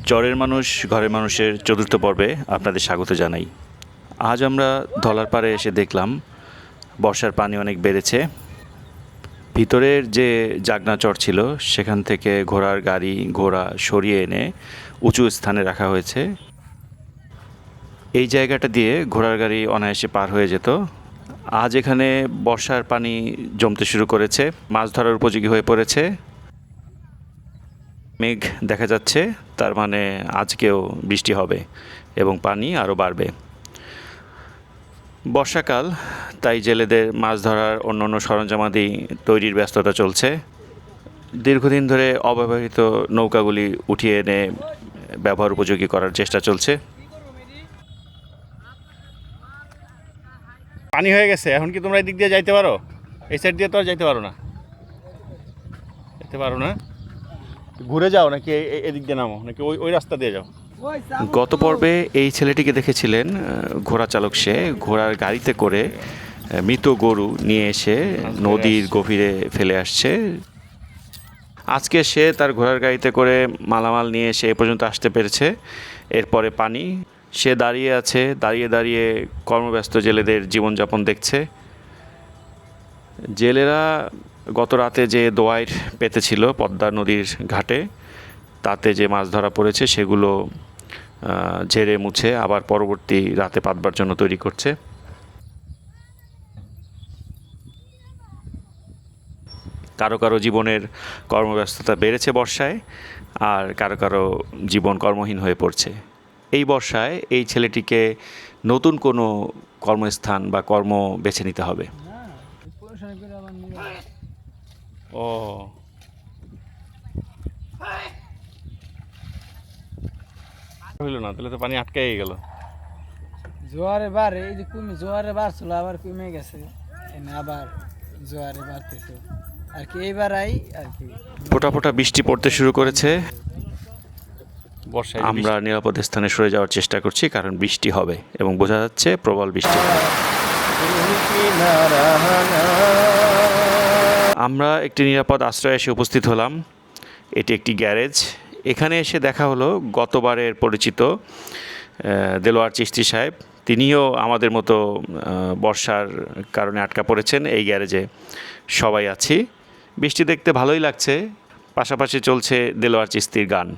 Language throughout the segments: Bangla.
চরের মানুষ ঘরের মানুষের চতুর্থ পর্বে আপনাদের স্বাগত জানাই। আজ আমরা ধলার পাড়ে এসে দেখলাম বর্ষার পানি অনেক বেড়েছে। ভিতরের যে জাগনা চর ছিল সেখান থেকে ঘোড়ার গাড়ি ঘোড়া সরিয়ে এনে উঁচু স্থানে রাখা হয়েছে। এই জায়গাটা দিয়ে ঘোড়ার গাড়ি অনায়াসে পার হয়ে যেত। আজ এখানে বর্ষার পানি জমতে শুরু করেছে, মাছ ধরার উপযোগী হয়ে পড়েছে। মেঘ দেখা যাচ্ছে, তার মানে আজকেও বৃষ্টি হবে এবং পানি আরও বাড়বে। বর্ষাকাল, তাই জেলেদের মাছ ধরার অন্যান্য সরঞ্জামাদি তৈরির ব্যস্ততা চলছে। দীর্ঘদিন ধরে অব্যবহৃত নৌকাগুলি উঠিয়ে এনে ব্যবহার উপযোগী করার চেষ্টা চলছে। পানি হয়ে গেছে, এখন কি তোমরা এই দিক দিয়ে যাইতে পারো? এই সাইড দিয়ে তো আর যাইতে পারো না, যেতে পারো না। ঘুরে যাও নাকি এদিক দিয়ে নামো, নাকি ওই ওই রাস্তা দিয়ে যাও? গত পর্বে এই ছেলেটিকে দেখেছিলেন, ঘোড়া চালক সে। ঘোড়ার গাড়িতে করে মৃত গরু নিয়ে এসে নদীর গভীরে ফেলে আসছে। আজকে সে তার ঘোড়ার গাড়িতে করে মালামাল নিয়ে এসে এ পর্যন্ত আসতে পেরেছে। এরপরে পানি। সে দাঁড়িয়ে আছে, দাঁড়িয়ে দাঁড়িয়ে কর্মব্যস্ত জেলেদের জীবনযাপন দেখছে। জেলেরা গত রাতে যে দোয়াইর পেতেছিল পদ্মা নদীর ঘাটে, তাতে যে মাছ ধরা পড়েছে সেগুলো ঝেড়ে মুছে আবার পরবর্তী রাতে পাতবার জন্য তৈরি করছে। কারো কারো জীবনের কর্মব্যস্ততা বেড়েছে বর্ষায়, আর কারো কারো জীবন কর্মহীন হয়ে পড়ছে। এই বর্ষায় এই ছেলেটিকে নতুন কোনো কর্মস্থান বা কর্ম বেছে নিতে হবে। ও, হইল না, তাহলে তো পানি আটকাই গেল। জোয়ারে বাড়ে, এই যে জোয়ারে বাড়ছিল আবার কমে গেছে, আবার জোয়ারে বাড়তেছে আর কি। এইবার আর কি ফোঁটা ফোঁটা বৃষ্টি পড়তে শুরু করেছে। বর্ষায় আমরা নিরাপদ স্থানে সরে যাওয়ার চেষ্টা করছি, কারণ বৃষ্টি হবে এবং বোঝা যাচ্ছে প্রবল বৃষ্টি। আমরা একটি নিরাপদ আশ্রয়ে এসে উপস্থিত হলাম। এটি একটি গ্যারেজ। এখানে এসে দেখা হলো গতবারের পরিচিত দেলোয়ার চিশতি সাহেব। তিনিও আমাদের মতো বর্ষার কারণে আটকা পড়েছেন এই গ্যারেজে। সবাই আছি, বৃষ্টি দেখতে ভালোই লাগছে। পাশাপাশি চলছে দেলোয়ার চিশতির গান।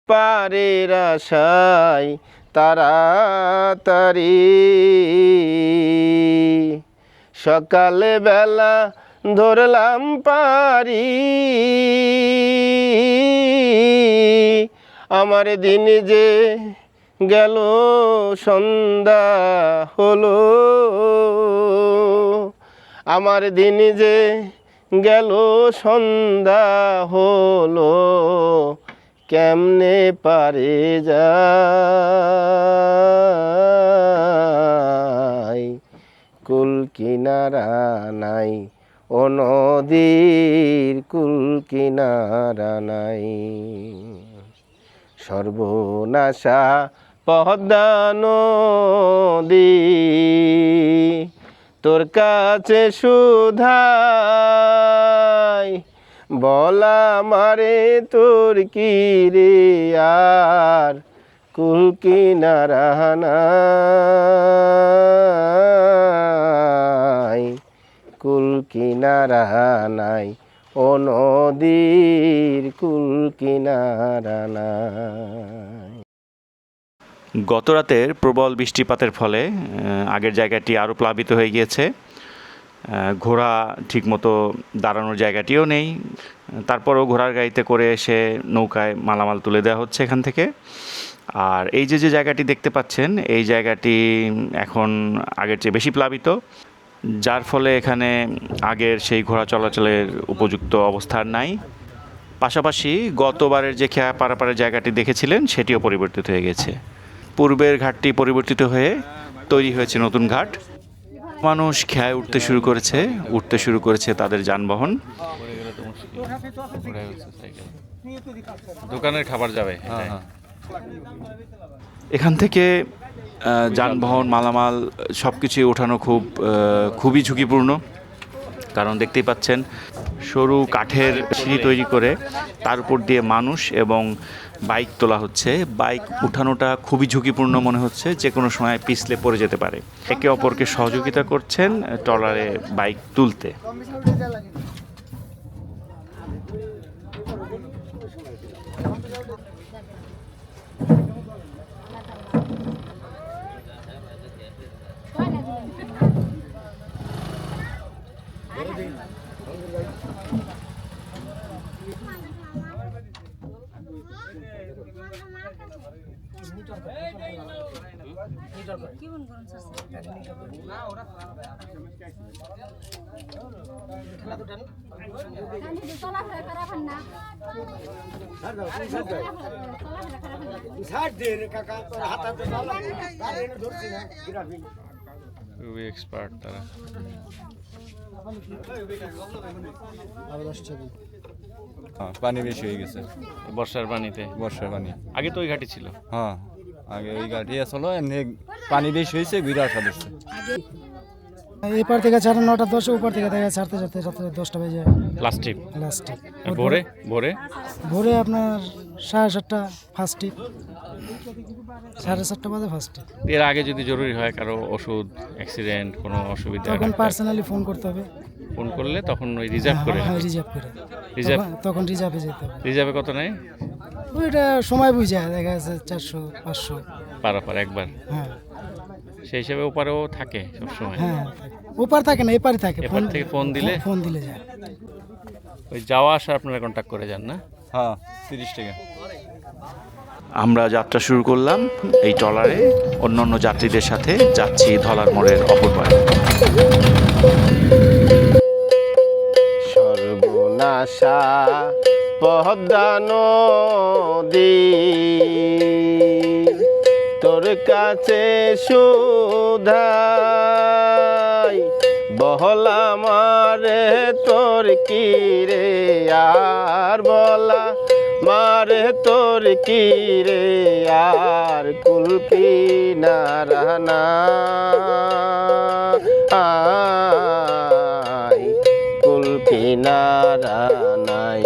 পারের আশায় তাড়াতাড়ি সকালে বেলা ধরলাম পারি, আমার দিন যে গেল সন্ধ্যা হলো, আমার দিন যে গেল সন্ধ্যা হলো, কেমনে পারে যায় কুল কিনারা নাই, ও নদীর কুল কিনারা নাই। সর্বনাশা পদ্মা নদী, তোর কাছে সুধাই বলা মারে তোর কি রে আর কুল কিনারা নাই, কুল কিনারা নাই, ও নদীর কুল কিনারা নাই। গত রাতের প্রবল বৃষ্টিপাতের ফলে আগের জায়গাটি আরও প্লাবিত হয়ে গিয়েছে। ঘোড়া ঠিকমতো দাঁড়ানোর জায়গাটিও নেই। তারপরও ঘোড়ার গাড়িতে করে এসে নৌকায় মালামাল তুলে দেওয়া হচ্ছে এখান থেকে। আর এই যে যে জায়গাটি দেখতে পাচ্ছেন, এই জায়গাটি এখন আগের চেয়ে বেশি প্লাবিত, যার ফলে এখানে আগের সেই ঘোড়া চলাচলের উপযুক্ত অবস্থা নাই। পাশাপাশি গতবারের যে খেয়া পারাপারের জায়গাটি দেখেছিলেন সেটিও পরিবর্তিত হয়ে গেছে। পূর্বের ঘাটটি পরিবর্তিত হয়ে তৈরি হয়েছে নতুন ঘাট। মানুষ খেয়ায় উঠতে শুরু করেছে তাদের যানবাহন। দোকানের খাবার যাবে, এখান থেকে যানবাহন মালামাল সব কিছুই ওঠানো খুবই ঝুঁকিপূর্ণ। কারণ দেখতেই পাচ্ছেন সরু কাঠের সিঁড়ি তৈরি করে তার উপর দিয়ে মানুষ এবং বাইক তোলা হচ্ছে। বাইক উঠানোটা খুবই ঝুঁকিপূর্ণ মনে হচ্ছে, যে কোনো সময় পিছলে পড়ে যেতে পারে। একে অপরকে সহযোগিতা করছেন ট্রলারে বাইক তুলতে। খুবই এক্সপার্ট তারা। পানি বেশি হয়ে গেছে বর্ষার পানিতে। বর্ষার পানি। আগে তো ওই ঘাটি ছিল। হ্যাঁ, আগে ওই গাড়ি আসলো, এমনি পানি বেশি হয়েছে, বিরাট সদস্য। এপার থেকে ছাড়ে 9:10, ওপার থেকে দেখা ছাড়তে ছাড়তে রাত্রে 10টা বেজে যায় লাস্ট ট্রিপ। লাস্টে। ভোরে ভোরে ভোরে আপনার 7:30 ফার্স্ট ট্রিপ, 7:30 বাজে ফার্স্ট ট্রিপ। এর আগে যদি জরুরি হয় কারো ওষুধ, অ্যাক্সিডেন্ট, কোনো অসুবিধা, তখন পার্সোনালি ফোন করতে হবে। ফোন করলে তখন ওই রিজার্ভ করে। হ্যাঁ, রিজার্ভ করে। রিজার্ভ তখন রিজার্ভে যেতে হবে। রিজার্ভে কত নেয়? ওইটা সময় বুঝে দেখা যাচ্ছে 400-500 পারাপার একবার। হ্যাঁ সেই হিসাবে ওপারেও থাকে সবসময়। হ্যাঁ, ওপার থাকে না, এপারে থাকে। এপার থেকে ফোন দিলে যায়। ওই যাওয়া আসা আপনারা কন্ট্যাক্ট করে যান না? হ্যাঁ, 30 টাকা। আমরা যাত্রা শুরু করলাম এই ট্রলারে। অন্যান্য যাত্রীদের সাথে যাচ্ছি ধলার মোড়ের অপর পারে। সর্বনাশা পদ্মা নদী, তোর কাছে সুধাই বহলা মারে তোর কি রে, আর বলা মারে তোর কি রে, আর কুল কিনারা নাই, কুল কিনারা নাই,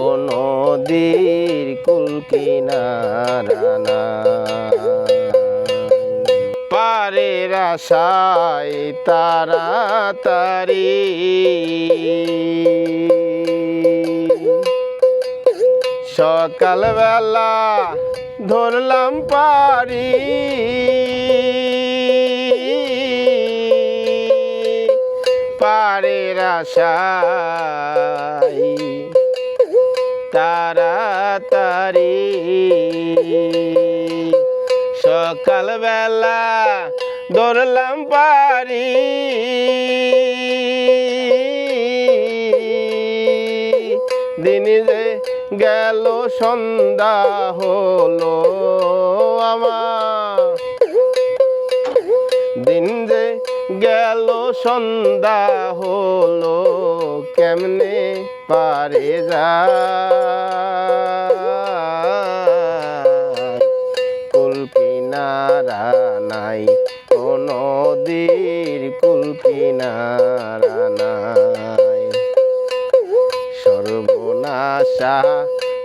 ও নদীর কুল কিনারা নাই। পারের আশায় তাড়াতাড়ি সকালবেলা ধরলাম পারি, পারের আশায় তাড়াতাড়ি সকালবেলা ধরলাম পারি, দিন যে গেল সন্ধ্যা হলো আমার, দিন যে গেল সন্ধ্যা হলো, কেমনে পারে যায়, কুল কিনারা নাই, ও নদীর কুল কিনারা নাই। সর্বনাশা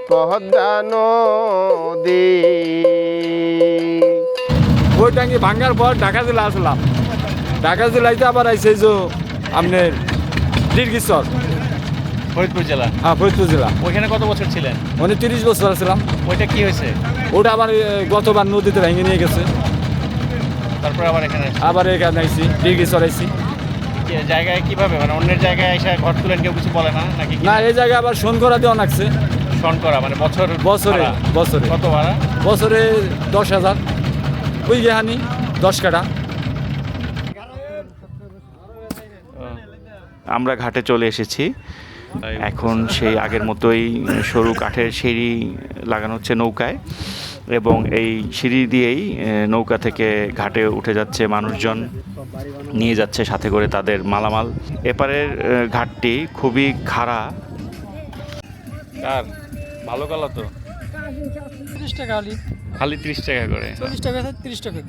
পদ্মা নদী। ওই টাঙ্গি ভাঙ্গার পর ঢাকা জেলা আসলাম। ঢাকা জেলাইতে আবার আইসে যে আপনার দীর্ঘিশ্বর, ফরিদপুর জেলা। হ্যাঁ, ফরিদপুর জেলা। ওইখানে কত বছর ছিলেন? 30 বছর ছিলাম। ওইটা কি হয়েছে? ওটা আবার গতবার নদীতে ভেঙে নিয়ে গেছে, তারপর আবার এখানে আবার এখানে আইসি, দীর্ঘিশ্বর আইসি। জায়গায় কিভাবে, মানে অন্যের জায়গায় এসে ঘর তুলেন, কেউ কিছু বলে না নাকি? না, এই জায়গায় আবার শোন করা দেওয়া লাগছে। শন করা মানে বছরে বছরে কত ভাড়া? বছরে 10,000, ওই গেহানি 10 কাটা। আমরা ঘাটে চলে এসেছি। এখন সেই আগের মতোই সরু কাঠের সিঁড়ি লাগানো হচ্ছে নৌকায়, এবং এই সিঁড়ি দিয়েই নৌকা থেকে ঘাটে উঠে যাচ্ছে মানুষজন, নিয়ে যাচ্ছে সাথে করে তাদের মালামাল। এপারের ঘাটটি খুবই খাড়া। আর ভালো কালা তো 30 টাকা আলি, খালি 30 টাকা করে। 40 টাকা 30 টাকা।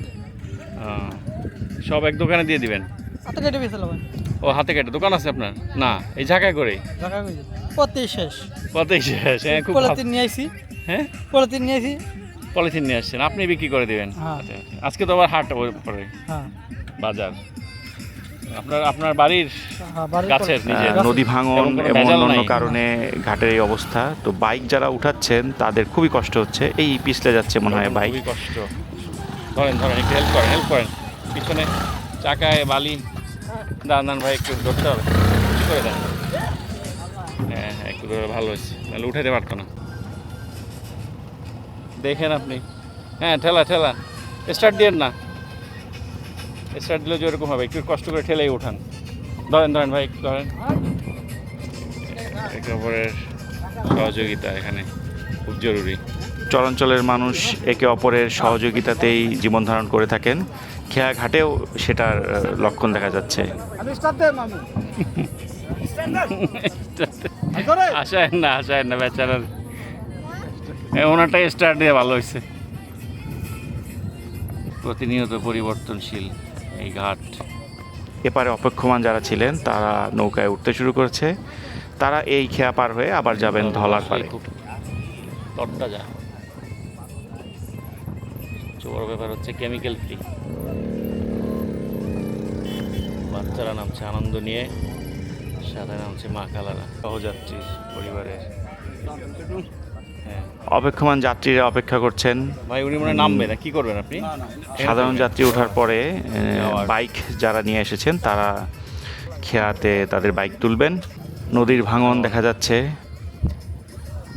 সব এক দোকানে দিয়ে দিবেন? এত কেটে বেছিল ভাই ও হাতে কেটে দোকান আছে আপনার? না, এই ঝাঁকায় করে ঢাকা কইছি পথেই শেষ কতই শেষ। হ্যাঁ, খুব পলিথিন নিয়ে আইছি হ্যাঁ পলিথিন নিয়ে আইছি পলিথিন নিয়ে আসছেন, আপনি বিক্রি করে দিবেন? হ্যাঁ। আচ্ছা, আজকে তো আবার হাট পরে হ্যাঁ বাজার। আপনার বাড়ির হ্যাঁ বাড়ির কাছের নিজের নদী ভাঙন এবং এবং অন্যান্য কারণে ঘাটের এই অবস্থা। তো বাইক যারা উঠাচ্ছেন তাদের খুবই কষ্ট হচ্ছে। এই পিছলে যাচ্ছে মনে হয় বাইক। খুবই কষ্ট। ধরেন একটু হেল্প করেন পিছনে চাকায় বালি। দান ভাই একটু ধরতে হবে, কি করে দেন? হ্যাঁ একটু ধরে ভালো হয়েছে, নাহলে উঠাতে পারতো না। দেখেন আপনি, হ্যাঁ ঠেলা স্টার্ট দিয়ে না, স্টার্ট দিলে যে এরকম হবে, একটু কষ্ট করে ঠেলেই উঠান। ধরেন ভাই একটু ধরেন। একে অপরের সহযোগিতা এখানে খুব জরুরি। চলাচলের মানুষ একে অপরের সহযোগিতাতেই জীবন ধারণ করে থাকেন। খেয়া ঘাটেও সেটার লক্ষণ দেখা যাচ্ছে। আসায় না বেচারার, ওনারটাই স্টার্ট দিয়ে ভালো হয়েছে। প্রতিনিয়ত পরিবর্তনশীল এই ঘাট। এপারে অপেক্ষমান যারা ছিলেন তারা নৌকায় উঠতে শুরু করেছে। তারা এই খেয়া পার হয়ে আবার যাবেন ধলার পারে। তরতাজা বড় ব্যাপার হচ্ছে কেমিক্যাল ফ্রি। বাচ্চারা নামছে আনন্দ নিয়ে, সাথে নামছে মা খালারা, সহযাত্রী পরিবারের। অপেক্ষমান যাত্রীরা অপেক্ষা করছেন। ভাই উনি মনে নামবে না, কি করবেন আপনি? সাধারণ যাত্রী ওঠার পরে বাইক যারা নিয়ে এসেছেন তারা খেয়াতে তাদের বাইক তুলবেন। নদীর ভাঙন দেখা যাচ্ছে,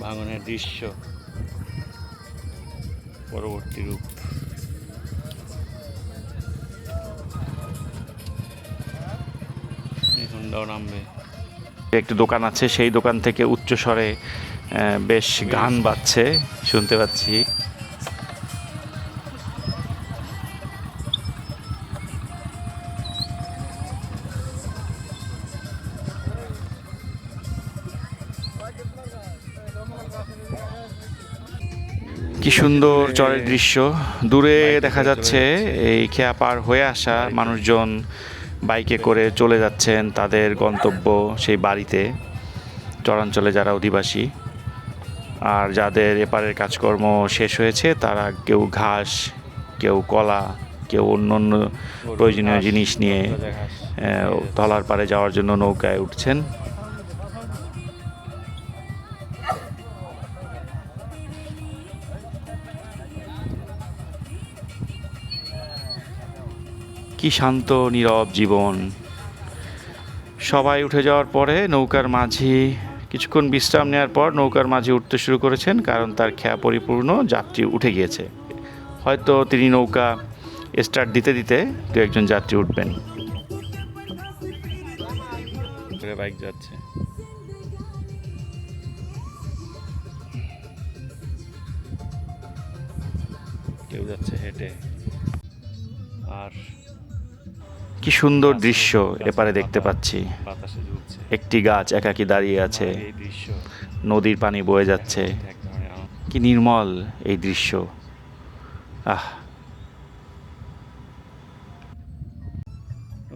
ভাঙনের দৃশ্য পরবর্তী রূপ। নামবে। একটি দোকান আছে, সেই দোকান থেকে উচ্চ স্বরে বেশ গান বাজছে, শুনতে পাচ্ছি। কি সুন্দর চরের দৃশ্য। দূরে দেখা যাচ্ছে এই খেয়া পার হয়ে আসা মানুষজন বাইকে করে চলে যাচ্ছেন তাদের গন্তব্য সেই বাড়িতে, চরাঞ্চলে যারা অধিবাসী। আর যাদের এপারের কাজকর্ম শেষ হয়েছে তারা কেউ ঘাস, কেউ কলা, কেউ অন্য প্রয়োজনীয় জিনিস নিয়ে ধলার পারে যাওয়ার জন্য নৌকায় উঠছেন। কি শান্ত নীরব জীবন। সবাই উঠে যাওয়ার পরে নৌকার মাঝি কিছুক্ষণ বিশ্রাম নেওয়ার পর নৌকার মাঝি উঠতে শুরু করেছেন, কারণ তার খেয়া পরিপূর্ণ, যাত্রী উঠে গিয়েছে। হয়তো তিনি নৌকা স্টার্ট দিতে দিতে দু একজন যাত্রী উঠবেন। বাইক যাচ্ছে, কেউ যাচ্ছে হেঁটে। আর কি সুন্দর দৃশ্য এপারে দেখতে পাচ্ছি। একটি গাছ একাকী দাঁড়িয়ে আছে, নদীর পানি বয়ে যাচ্ছে। কি নির্মল এই দৃশ্য।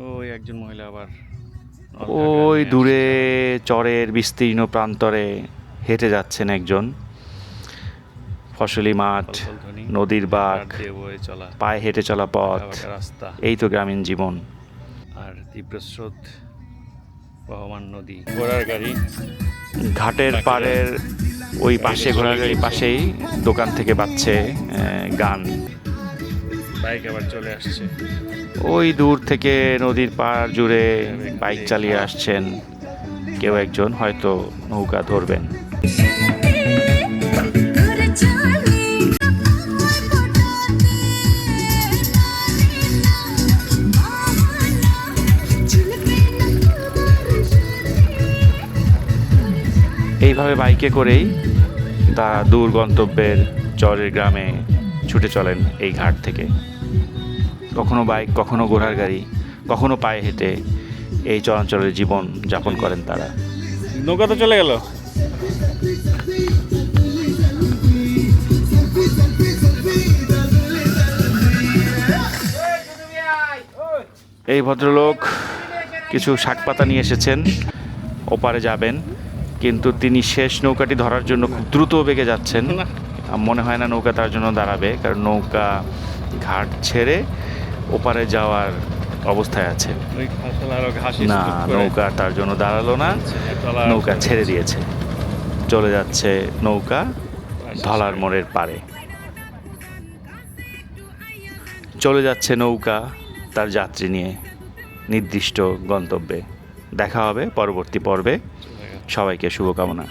ওই একজন মহিলা আবার ওই দূরে চরের বিস্তীর্ণ প্রান্তরে হেঁটে যাচ্ছেন একজন। ফসলি মাঠ, নদীর বাঁক, পায়ে হেঁটে চলা পথ, এই তো গ্রামীণ জীবন। আর তীব্র স্রোত, বহমান নদী, ঘোড়ার গাড়ি। ঘাটের পাড়ের ওই পাশে, ঘোড়ার গাড়ির পাশেই দোকান থেকে বাজছে গান। বাইক আবার চলে আসছে। ওই দূর থেকে নদীর পাড় জুড়ে বাইক চালিয়ে আসছেন কেউ একজন, হয়তো নৌকা ধরবেন। এইভাবে বাইকে করেই তারা দূর গন্তব্যের চরের গ্রামে ছুটে চলেন এই ঘাট থেকে। কখনো বাইক, কখনো ঘোড়ার গাড়ি, কখনো পায়ে হেঁটে এই চরাঞ্চলের জীবন যাপন করেন তারা। নৌকা তো চলে গেল। এই ভদ্রলোক কিছু শাকপাতা নিয়ে এসেছেন, ওপারে যাবেন, কিন্তু তিনি শেষ নৌকাটি ধরার জন্য খুব দ্রুত বেগে যাচ্ছেন। মনে হয় না নৌকা তার জন্য দাঁড়াবে, কারণ নৌকা ঘাট ছেড়ে ওপারে যাওয়ার অবস্থায় আছে। না, নৌকা তার জন্য দাঁড়ালো না, নৌকা ছেড়ে দিয়েছে, চলে যাচ্ছে নৌকা ধলার মোড়ের পাড়ে। চলে যাচ্ছে নৌকা তার যাত্রী নিয়ে নির্দিষ্ট গন্তব্যে। দেখা হবে পরবর্তী পর্বে। সবাইকে শুভকামনা।